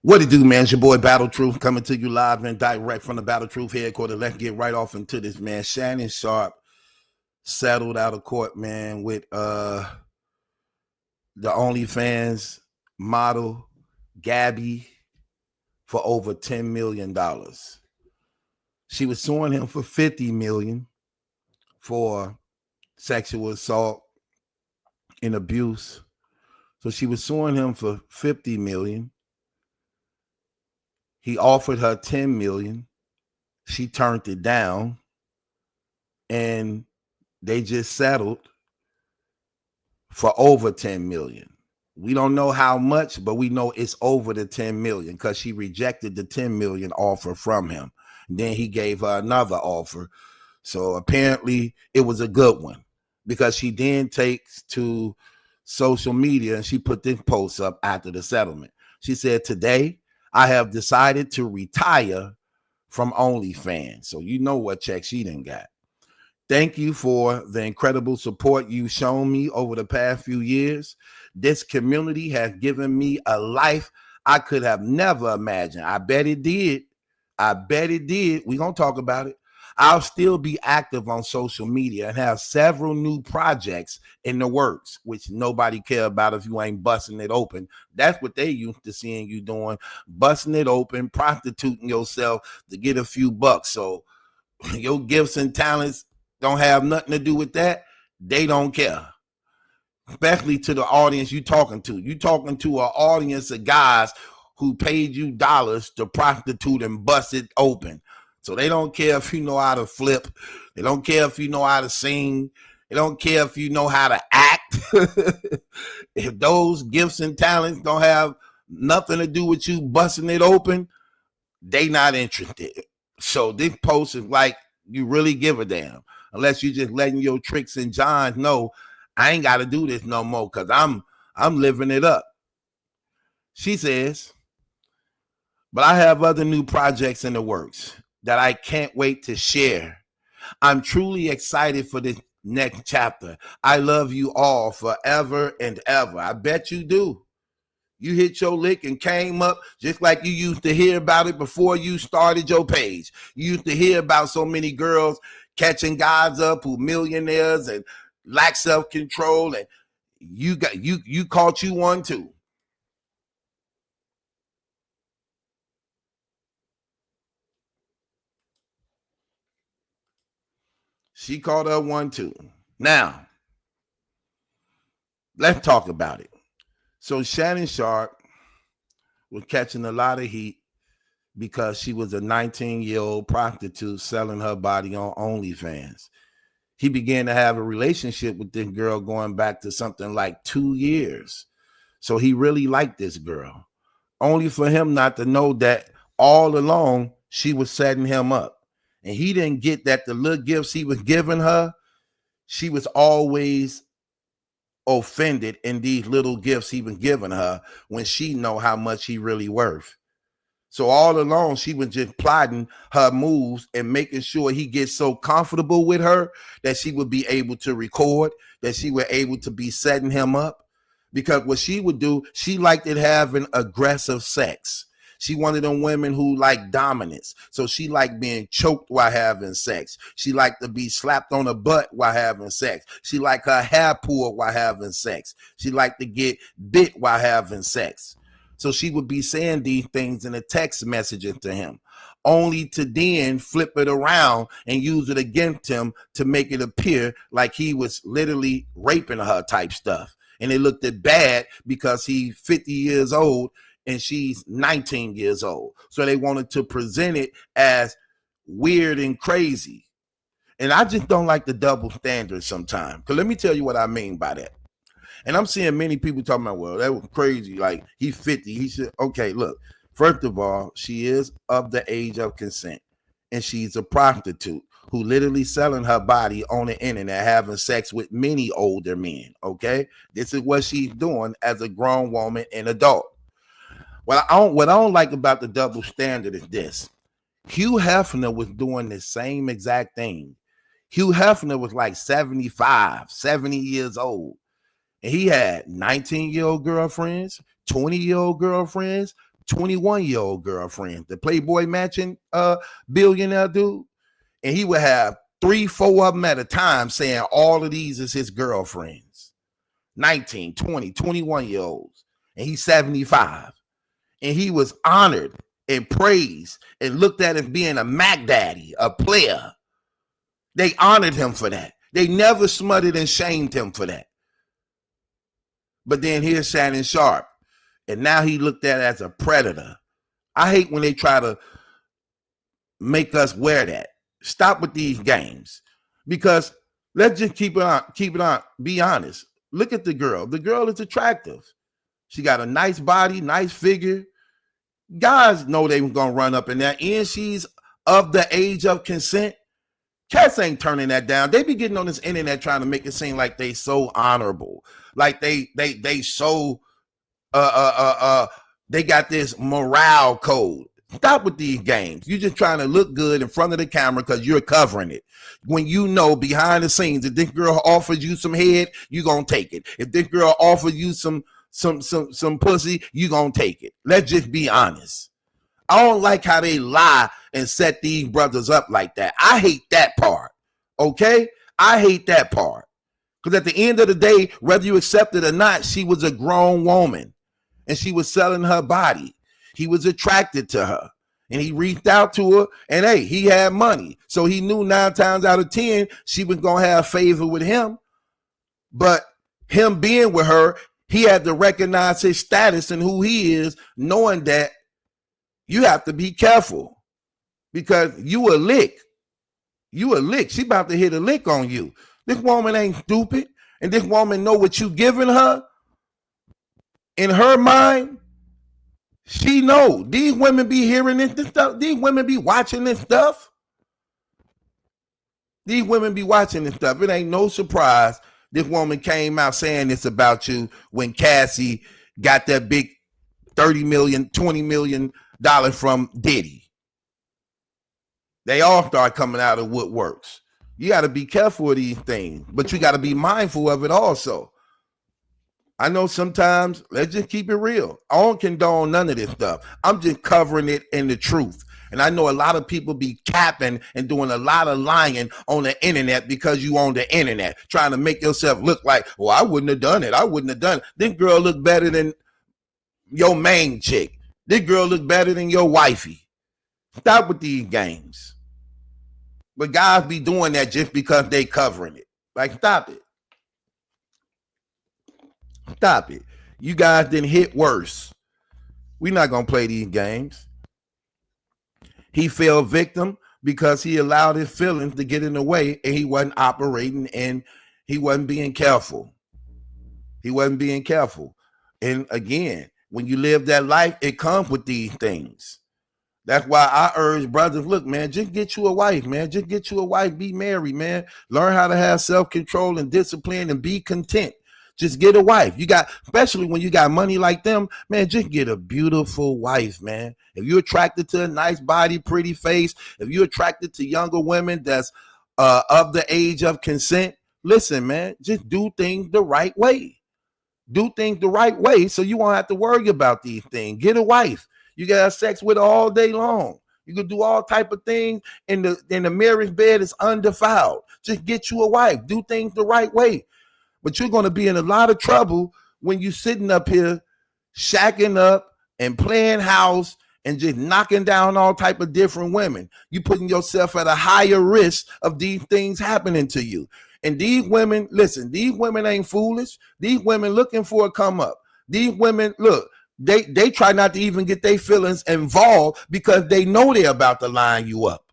What it do, man? It's your boy Battle Truth coming to you live and direct from the Battle Truth headquarters. Let's get right off into this, man. Shannon Sharpe settled out of court, man, with the OnlyFans model Gabby for over $10 million. She was suing him for $50 million for sexual assault and abuse. So she was suing him for $50 million. He offered her $10 million. She turned it down, and they just settled for over $10 million. We don't know how much, but we know it's over the $10 million because she rejected the $10 million offer from him. And then he gave her another offer. So apparently it was a good one because she then takes to social media and she put this post up after the settlement. She said, "Today, I have decided to retire from OnlyFans." So you know what check she done got. "Thank you for the incredible support you've shown me over the past few years. This community has given me a life I could have never imagined." I bet it did. I bet it did. We're going to talk about it. "I'll still be active on social media and have several new projects in the works," which nobody care about if you ain't busting it open. That's what they used to seeing you doing, busting it open, prostituting yourself to get a few bucks. So your gifts and talents don't have nothing to do with that. They don't care. Especially to the audience you talking to. You talking to an audience of guys who paid you dollars to prostitute and bust it open. So they don't care if you know how to flip. They don't care if you know how to sing. They don't care if you know how to act. If those gifts and talents don't have nothing to do with you busting it open, they not interested. So this post is like, you really give a damn. Unless you just letting your tricks and Johns know, I ain't got to do this no more because I'm living it up. She says, "But I have other new projects in the works that I can't wait to share. I'm truly excited for this next chapter. I love you all forever and ever." I bet you do. You hit your lick and came up just like you used to hear about it before you started your page. You used to hear about so many girls catching guys up who millionaires and lack self-control, and you caught you one too. She caught her one too. Now, let's talk about it. So Shannon Sharpe was catching a lot of heat because she was a 19-year-old prostitute selling her body on OnlyFans. He began to have a relationship with this girl going back to something like 2 years. So he really liked this girl, only for him not to know that all along she was setting him up. And he didn't get that the little gifts he was giving her, she was always offended in these little gifts he was giving her when she know how much he really worth. So all along, she was just plotting her moves and making sure he gets so comfortable with her that she would be able to record, that she were able to be setting him up. Because what she would do, she liked it having aggressive sex. She wanted them women who like dominance. So she liked being choked while having sex. She liked to be slapped on the butt while having sex. She liked her hair pulled while having sex. She liked to get bit while having sex. So she would be saying these things in a text messaging to him, only to then flip it around and use it against him to make it appear like he was literally raping her type stuff. And it looked bad because he's 50 years old and she's 19 years old. So they wanted to present it as weird and crazy. And I just don't like the double standard sometimes. Because let me tell you what I mean by that. And I'm seeing many people talking about, well, that was crazy. Like, he's 50. He said, okay, look, first of all, she is of the age of consent. And she's a prostitute who literally selling her body on the internet, having sex with many older men, okay? This is what she's doing as a grown woman and adult. What I don't like about the double standard is this. Hugh Hefner was doing the same exact thing. Hugh Hefner was like 75, 70 years old. And he had 19-year-old girlfriends, 20-year-old girlfriends, 21-year-old girlfriend, the Playboy matching billionaire dude. And he would have 3, 4 of them at a time saying all of these is his girlfriends. 19, 20, 21-year-olds. And he's 75. And he was honored and praised and looked at as being a Mac Daddy, a player. They honored him for that. They never smutted and shamed him for that. But then here's Shannon Sharpe. And now he looked at as a predator. I hate when they try to make us wear that. Stop with these games. Because let's just keep it on, be honest. Look at the girl. The girl is attractive. She got a nice body, nice figure. Guys know they were going to run up in there. And she's of the age of consent. Cats ain't turning that down. They be getting on this internet trying to make it seem like they so honorable. Like they so they got this morale code. Stop with these games. You're just trying to look good in front of the camera because you're covering it. When you know behind the scenes, if this girl offers you some head, you're gonna take it. If this girl offers you some pussy, you're gonna take it. Let's just be honest. I don't like how they lie and set these brothers up like that. I hate that part. Okay? I hate that part. Because at the end of the day, whether you accept it or not, she was a grown woman and she was selling her body. He was attracted to her and he reached out to her and hey, he had money. So he knew 9 times out of 10, she was going to have favor with him. But him being with her, he had to recognize his status and who he is, knowing that you have to be careful because you a lick. You a lick. She about to hit a lick on you. This woman ain't stupid. And this woman know what you giving her. In her mind, she know. These women be hearing this stuff. These women be watching this stuff. These women be watching this stuff. It ain't no surprise this woman came out saying this about you when Cassie got that big $30 million, $20 million from Diddy. They all start coming out of woodworks. You got to be careful of these things, but you got to be mindful of it also. I know sometimes, let's just keep it real. I don't condone none of this stuff. I'm just covering it in the truth. And I know a lot of people be capping and doing a lot of lying on the internet because you on the internet, trying to make yourself look like, well, I wouldn't have done it. I wouldn't have done it. This girl look better than your main chick. This girl look better than your wifey. Stop with these games. But guys be doing that just because they covering it. Like, stop it. Stop it. You guys didn't hit worse. We're not going to play these games. He fell victim because he allowed his feelings to get in the way and he wasn't operating and he wasn't being careful. He wasn't being careful. And again, when you live that life, it comes with these things. That's why I urge brothers, look, man, just get you a wife, man. Just get you a wife, be married, man. Learn how to have self-control and discipline and be content. Just get a wife. You got, especially when you got money like them, man, just get a beautiful wife, man. If you're attracted to a nice body, pretty face, if you're attracted to younger women that's of the age of consent, listen, man, just do things the right way. Do things the right way so you won't have to worry about these things. Get a wife. You can have sex with her all day long. You can do all type of things in the marriage bed is undefiled. Just get you a wife. Do things the right way. But you're going to be in a lot of trouble when you're sitting up here shacking up and playing house and just knocking down all type of different women. You're putting yourself at a higher risk of these things happening to you. And these women, listen, these women ain't foolish. These women looking for a come up. These women, look, they try not to even get their feelings involved because they know they're about to line you up.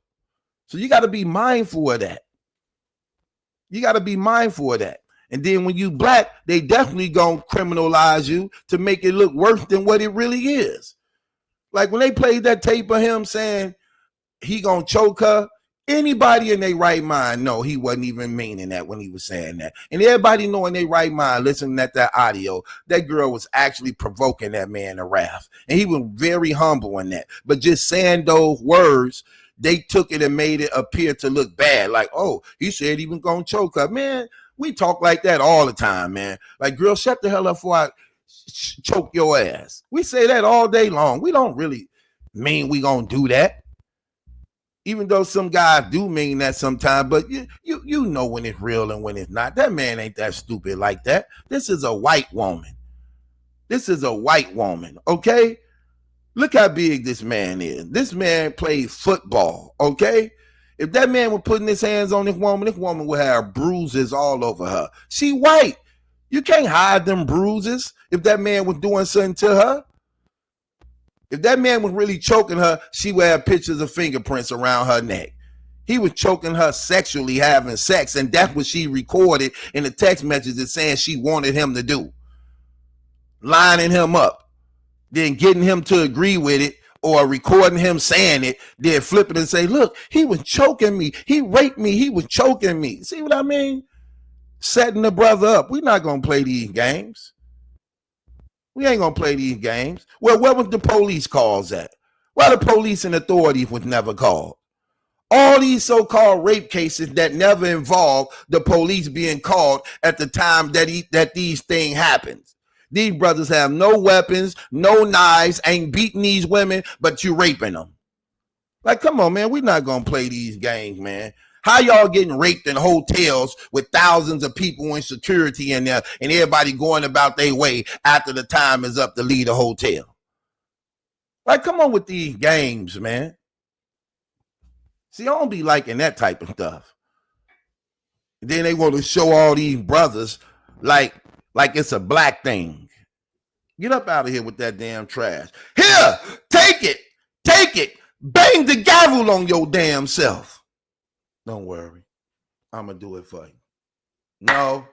So you got to be mindful of that. You got to be mindful of that. And then when you black, they definitely gonna criminalize you to make it look worse than what it really is. Like when they played that tape of him saying he gonna choke her, anybody in their right mind know he wasn't even meaning that when he was saying that. And everybody know in their right mind, listening at that audio, that girl was actually provoking that man to wrath. And he was very humble in that. But just saying those words, they took it and made it appear to look bad. Like, oh, he said he was gonna choke her. Man, we talk like that all the time, man. Like, girl, shut the hell up before choke your ass. We say that all day long. We don't really mean we gonna do that. Even though some guys do mean that sometimes, but you know when it's real and when it's not. That man ain't that stupid like that. This is a white woman. This is a white woman, okay? Look how big this man is. This man plays football, okay? If that man were putting his hands on this woman would have bruises all over her. She white. You can't hide them bruises if that man was doing something to her. If that man was really choking her, she would have pictures of fingerprints around her neck. He was choking her sexually, having sex, and that's what she recorded in the text messages saying she wanted him to do. Lining him up, then getting him to agree with it, or recording him saying it, then flip it and say, look, he was choking me. He raped me. He was choking me. See what I mean? Setting the brother up. We're not going to play these games. We ain't gonna play these games. Well, where was the police calls at? Why the police and authorities was never called? All these so-called rape cases that never involved the police being called at the time that these things happened. These brothers have no weapons, no knives, ain't beating these women, but you raping them. Like, come on, man. We're not gonna play these games, man. How y'all getting raped in hotels with thousands of people in security in there and everybody going about their way after the time is up to leave the hotel? Like, come on with these games, man. See, I don't be liking that type of stuff. And then they want to show all these brothers like it's a black thing. Get up out of here with that damn trash. Here, take it. Bang the gavel on your damn self. Don't worry. I'm going to do it for you. No.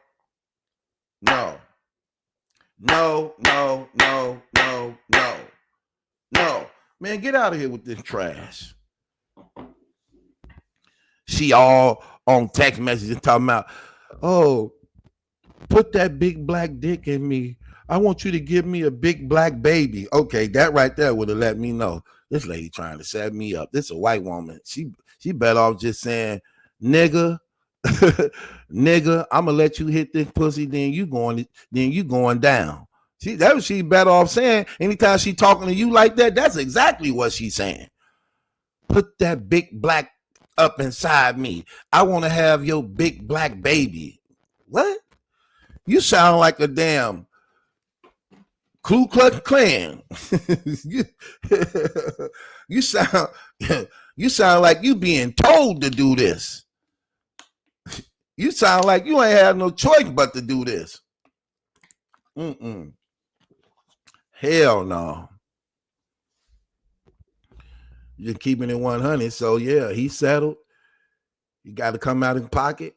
Man, get out of here with this trash. She all on text messages talking about, oh, put that big black dick in me. I want you to give me a big black baby. Okay, that right there would have let me know. This lady trying to set me up. This is a white woman. She better off just saying, nigga, nigga, I'm gonna let you hit this pussy, then you going down. That's what she better off saying. Anytime she talking to you like that, that's exactly what she's saying. Put that big black up inside me. I want to have your big black baby. What? You sound like a damn Ku Klux Klan. You sound like you being told to do this. You sound like you ain't have no choice but to do this. Hell no. You're keeping it 100. So yeah, he settled. You got to come out in pocket,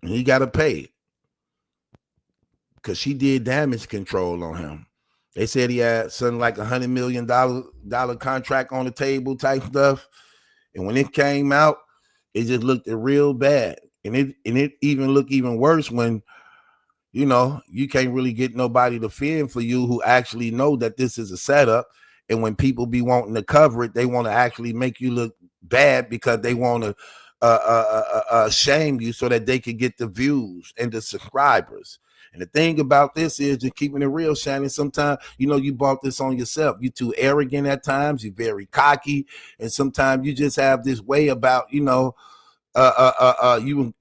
and he got to pay it because she did damage control on him. They said he had something like $100 million contract on the table type stuff, and when it came out, it just looked real bad, and it even looked even worse when, you know, you can't really get nobody to fend for you who actually know that this is a setup. And when people be wanting to cover it, they want to actually make you look bad because they want to shame you so that they can get the views and the subscribers. And the thing about this is, just keeping it real, Shannon, sometimes, you know, you bought this on yourself. You're too arrogant at times. You're very cocky. And sometimes you just have this way about, you know, you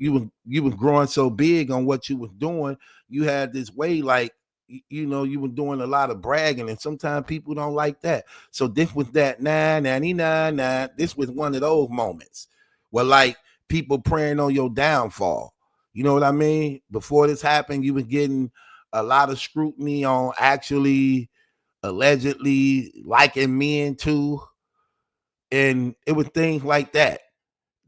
was growing so big on what you was doing. You had this way, like, you know, you were doing a lot of bragging, and sometimes people don't like that. So this was that 999. This was one of those moments where, like, people praying on your downfall. You know what I mean? Before this happened, you were getting a lot of scrutiny on actually allegedly liking men too, and it was things like that.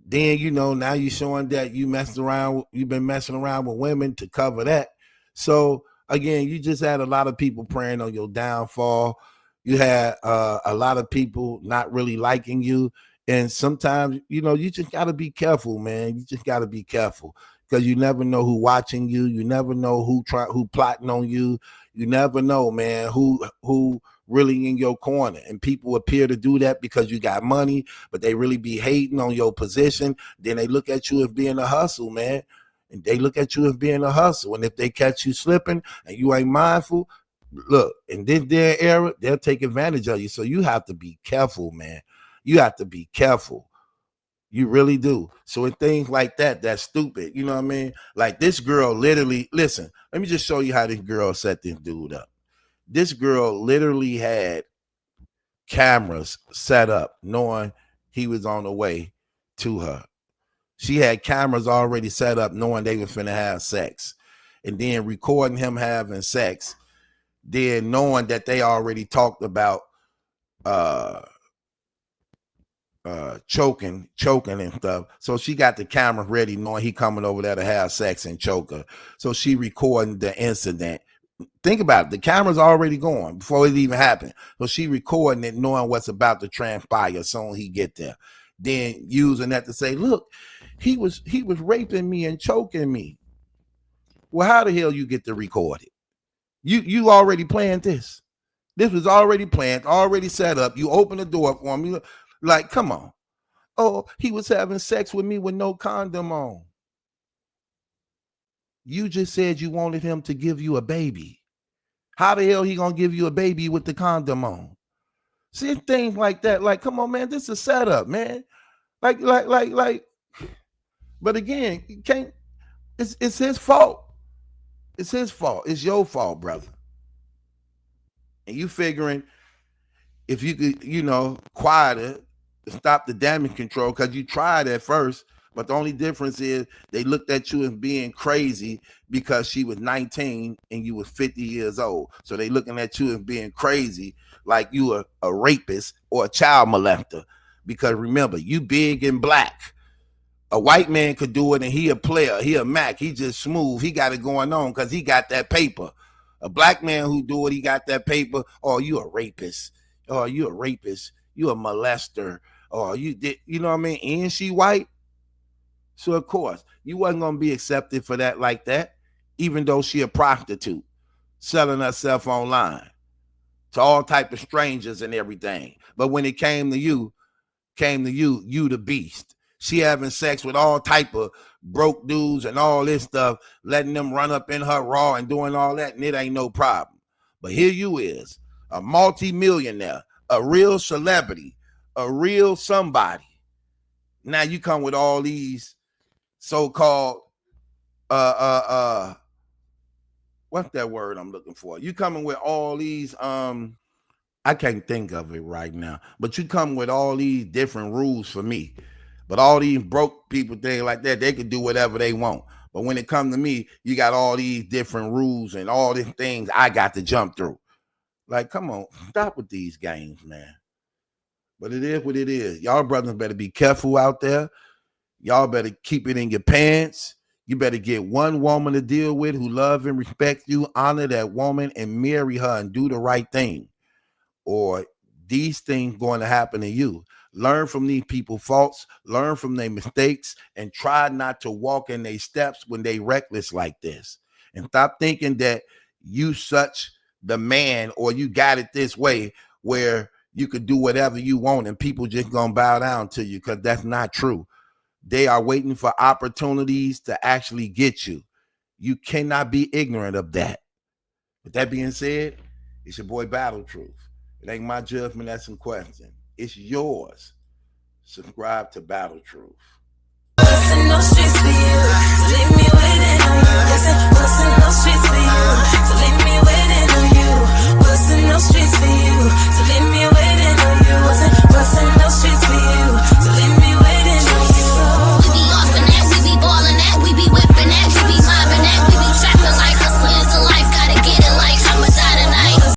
Then, you know, now you're showing that you've been messing around with women to cover that. So again, you just had a lot of people praying on your downfall. You had a lot of people not really liking you. And sometimes, you know, you just got to be careful, man. You just got to be careful because you never know who watching you. You never know who plotting on you. You never know, man, who really in your corner. And people appear to do that because you got money, but they really be hating on your position. Then they look at you as being a hustle, man. And they look at you as being a hustle. And if they catch you slipping and you ain't mindful, Look, in this day and era, they'll take advantage of you. So you have to be careful, man. You have to be careful. You really do. So in things like that, that's stupid. You know what I mean? Like this girl literally, listen, let me just show you how this girl set this dude up. This girl literally had cameras set up, knowing he was on the way to her. She had cameras already set up, knowing they were finna have sex, and then recording him having sex, then knowing that they already talked about choking and stuff. So she got the camera ready, knowing he coming over there to have sex and choke her. So she recording the incident. Think about it. The camera's already going before it even happened. So she recording it, knowing what's about to transpire soon he get there. Then using that to say, look, he was raping me and choking me. Well, how the hell you get to record it? You already planned this. This was already planned, already set up. You open the door for me. Like, come on. Oh, he was having sex with me with no condom on. You just said you wanted him to give you a baby. How the hell he gonna give you a baby with the condom on? See, things like that. Like, come on, man. This is a setup, man. Like. But again, you can't. It's his fault. It's his fault. It's your fault, brother. And you figuring if you could, quiet it, stop the damage control, because you tried at first, but the only difference is they looked at you as being crazy because she was 19 and you was 50 years old. So they looking at you as being crazy, like you are a rapist or a child molester. Because remember, you big and black. A white man could do it and he a player, he a Mac, he just smooth, he got it going on because he got that paper. A black man who do it, he got that paper. Oh, you a rapist. Oh, you a rapist. You a molester. Oh, you did, you know what I mean? And she white. So of course, you wasn't gonna be accepted for that like that, even though she a prostitute, selling herself online to all type of strangers and everything. But when it came to you the beast. She having sex with all type of broke dudes and all this stuff, letting them run up in her raw and doing all that, and it ain't no problem. But here you is, a multi-millionaire, a real celebrity, a real somebody. Now you come with all these so-called what's that word I'm looking for? You coming with all these I can't think of it right now, but you come with all these different rules for me. But all these broke people, things like that, they can do whatever they want. But when it comes to me, you got all these different rules and all these things I got to jump through. Like, come on, stop with these games, man. But it is what it is. Y'all brothers better be careful out there. Y'all better keep it in your pants. You better get one woman to deal with who love and respect you, honor that woman, and marry her and do the right thing. Or these things going to happen to you. Learn from these people's faults, learn from their mistakes, and try not to walk in their steps when they reckless like this. And stop thinking that you such the man or you got it this way where you could do whatever you want and people just gonna bow down to you, because that's not true. They are waiting for opportunities to actually get you. You cannot be ignorant of that. With that being said, it's your boy Battle Truth. It ain't my judgment that's in question. It's yours. Subscribe to Battle Truth.